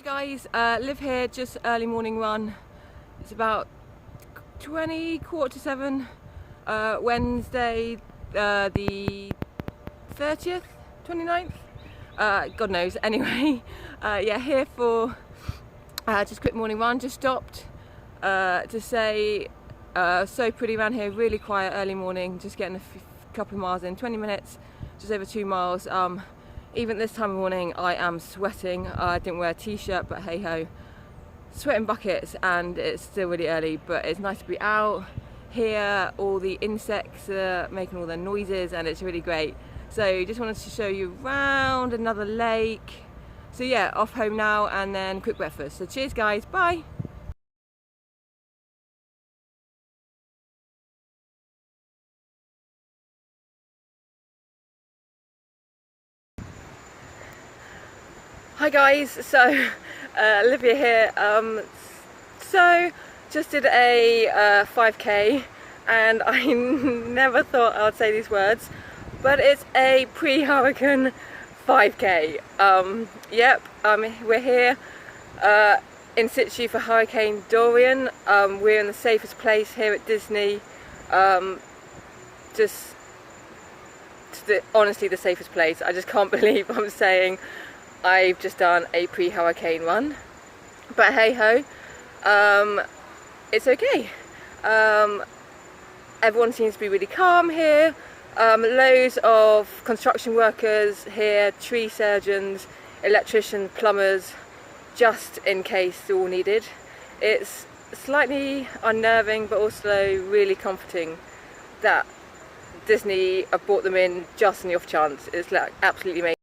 guys, live here, just early morning run. It's about 7:15, Wednesday the 30th, 29th, God knows. Anyway, yeah, here for just a quick morning run. Just stopped to say so pretty around here, really quiet early morning, just getting a couple of miles in, 20 minutes, just over 2 miles. Even this time of morning I am sweating. I didn't wear a t-shirt, but hey ho, sweating buckets, and it's still really early, but it's nice to be out here. All the insects are making all their noises and it's really great. So just wanted to show you around another lake. So yeah, off home now and then quick breakfast. So cheers guys, bye. Hi guys, so Olivia here. So just did a 5k, and I never thought I would say these words, but it's a pre-hurricane 5k. Yep, we're here in situ for Hurricane Dorian. We're in the safest place here at Disney. Honestly, the safest place. I just can't believe I'm saying I've just done a pre-hurricane run, but hey ho, it's okay. Everyone seems to be really calm here. Loads of construction workers here, tree surgeons, electricians, plumbers, just in case they're all needed. It's slightly unnerving but also really comforting that Disney have brought them in just on the off chance. It's like absolutely amazing.